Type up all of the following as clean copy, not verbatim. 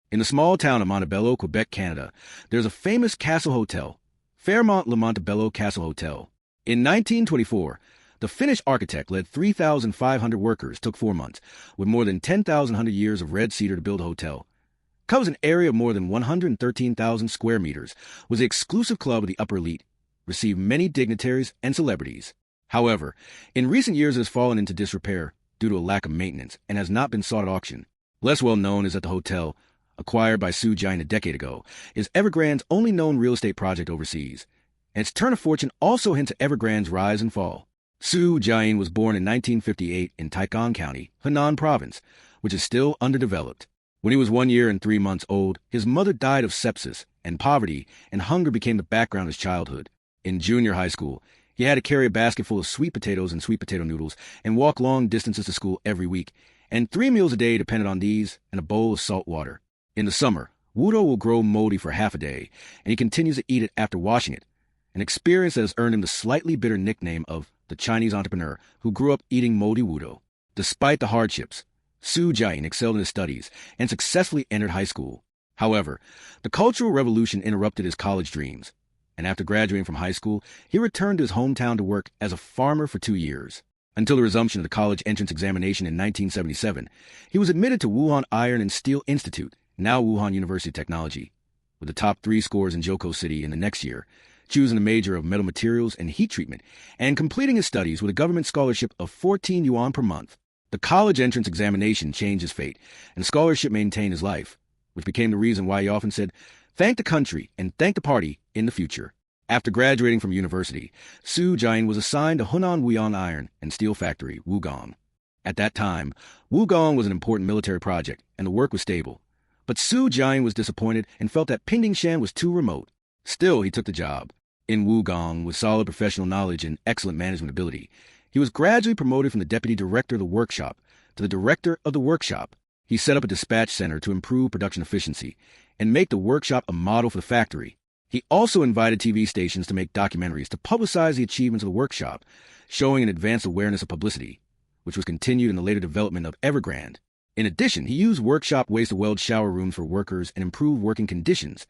In the small town of Montebello, Quebec, Canada, there's a famous castle hotel, Fairmont Le Montebello Castle Hotel. In 1924, the Finnish architect led 3,500 workers, took 4 months, with more than 10,100 years of red cedar to build a hotel. Covers an area of more than 113,000 square meters, was the exclusive club of the upper elite, received many dignitaries and celebrities. However, in recent years it has fallen into disrepair due to a lack of maintenance and has not been sought at auction. Less well known is that the hotel, acquired by Jiayin a decade ago, is Evergrande's only known real estate project overseas, and its turn of fortune also hints at Evergrande's rise and fall. Jiayin was born in 1958 in Taikang County, Henan Province, which is still underdeveloped. When he was 1 year and 3 months old, his mother died of sepsis, and poverty and hunger became the background of his childhood. In junior high school, he had to carry a basket full of sweet potatoes and sweet potato noodles and walk long distances to school every week, and 3 meals a day depended on these and a bowl of salt water. In the summer, wudo will grow moldy for half a day, and he continues to eat it after washing it, an experience that has earned him the slightly bitter nickname of the Chinese entrepreneur who grew up eating moldy wudo. Despite the hardships, Jiayin excelled in his studies and successfully entered high school. However, the Cultural Revolution interrupted his college dreams, and after graduating from high school, he returned to his hometown to work as a farmer for 2 years. Until the resumption of the college entrance examination in 1977, he was admitted to Wuhan Iron and Steel Institute, now Wuhan University of Technology, with the top 3 scores in Joko City in the next year, choosing a major of metal materials and heat treatment, and completing his studies with a government scholarship of 14 yuan per month. The college entrance examination changed his fate, and the scholarship maintained his life, which became the reason why he often said, "Thank the country and thank the party in the future." After graduating from university, Jiayin was assigned to Hunan Wuyan Iron and Steel Factory, Wugong. At that time, Wugong was an important military project, and the work was stable. But Jiayin was disappointed and felt that Pingdingshan was too remote. Still, he took the job. In Wugong, with solid professional knowledge and excellent management ability, he was gradually promoted from the deputy director of the workshop to the director of the workshop. He set up a dispatch center to improve production efficiency and make the workshop a model for the factory. He also invited TV stations to make documentaries to publicize the achievements of the workshop, showing an advanced awareness of publicity, which was continued in the later development of Evergrande. In addition, he used workshop waste to weld shower rooms for workers and improve working conditions,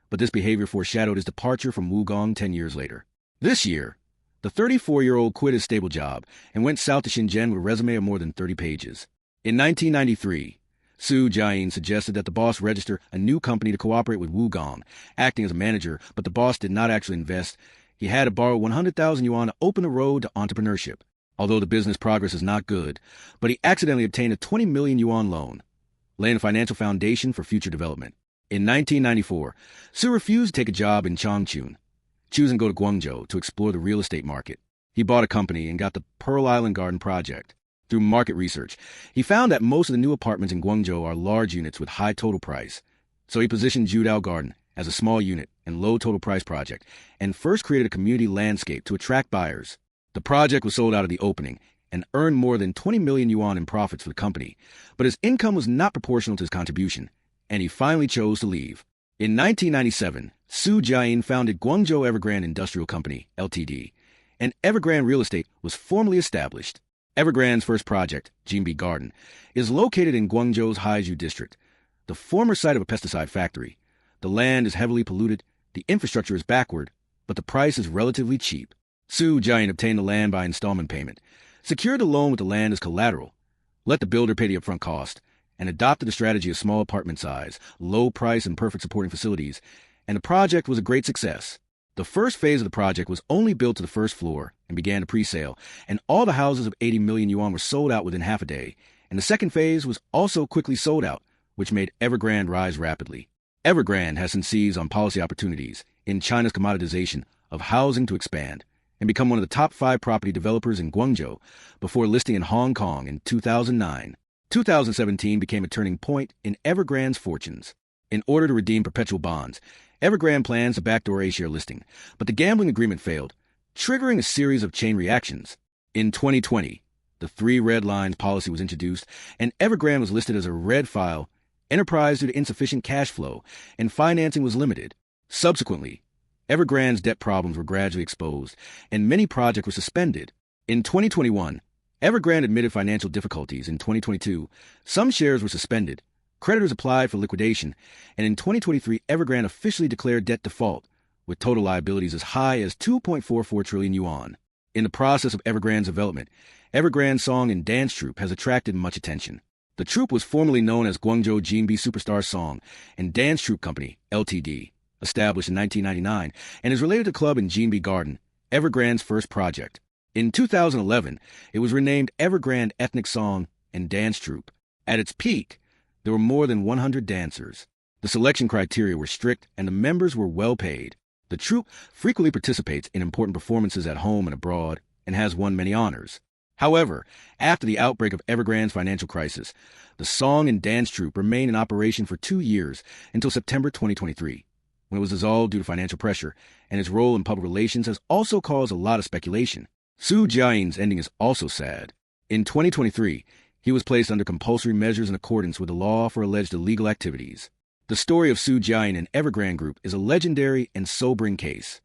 but this behavior foreshadowed his departure from Wugong 10 years later. This year, the 34-year-old quit his stable job and went south to Shenzhen with a resume of more than 30 pages. In 1993, Jiayin suggested that the boss register a new company to cooperate with Wugong, acting as a manager, but the boss did not actually invest. He had to borrow 100,000 yuan to open the road to entrepreneurship, although the business progress is not good, but he accidentally obtained a 20 million yuan loan, laying a financial foundation for future development. In 1994, Su refused to take a job in Chongqing, choosing to go to Guangzhou to explore the real estate market. He bought a company and got the Pearl Island Garden project. Through market research, he found that most of the new apartments in Guangzhou are large units with high total price. So he positioned Judao Garden as a small unit and low total price project, and first created a community landscape to attract buyers. The project was sold out at the opening and earned more than 20 million yuan in profits for the company, but his income was not proportional to his contribution, and he finally chose to leave. In 1997, Jiayin founded Guangzhou Evergrande Industrial Company, Ltd., and Evergrande Real Estate was formally established. Evergrande's first project, Jinbi Garden, is located in Guangzhou's Haizhu district, the former site of a pesticide factory. The land is heavily polluted, the infrastructure is backward, but the price is relatively cheap. Jiayin obtained the land by installment payment, secured the loan with the land as collateral, let the builder pay the upfront cost, and adopted a strategy of small apartment size, low price, and perfect supporting facilities, and the project was a great success. The first phase of the project was only built to the first floor and began to pre-sale, and all the houses of 80 million yuan were sold out within half a day, and the second phase was also quickly sold out, which made Evergrande rise rapidly. Evergrande has since seized on policy opportunities in China's commoditization of housing to expand and become one of the top 5 property developers in Guangzhou before listing in Hong Kong in 2009. 2017 became a turning point in Evergrande's fortunes. In order to redeem perpetual bonds, Evergrande plans a backdoor A-share listing, but the gambling agreement failed, triggering a series of chain reactions. In 2020, the 3 red lines policy was introduced, and Evergrande was listed as a red file enterprise due to insufficient cash flow, and financing was limited. Subsequently, Evergrande's debt problems were gradually exposed, and many projects were suspended. In 2021, Evergrande admitted financial difficulties. In 2022, some shares were suspended, Creditors applied for liquidation, and in 2023, Evergrande officially declared debt default, with total liabilities as high as 2.44 trillion yuan. In the process of Evergrande's development, Evergrande's song and dance troupe has attracted much attention. The troupe was formerly known as Guangzhou Jinbi Superstar Song and Dance Troupe Company, Ltd., established in 1999, and is related to club in Jinbi Garden, Evergrande's first project. In 2011, it was renamed Evergrande Ethnic Song and Dance Troupe. At its peak, there were more than 100 dancers. The selection criteria were strict, and the members were well paid. The troupe frequently participates in important performances at home and abroad, and has won many honors. However, after the outbreak of Evergrande's financial crisis, the song and dance troupe remained in operation for 2 years until September 2023, when it was dissolved due to financial pressure, and its role in public relations has also caused a lot of speculation. Jiayin's ending is also sad. In 2023, he was placed under compulsory measures in accordance with the law for alleged illegal activities. The story of Jiayin and Evergrande Group is a legendary and sobering case.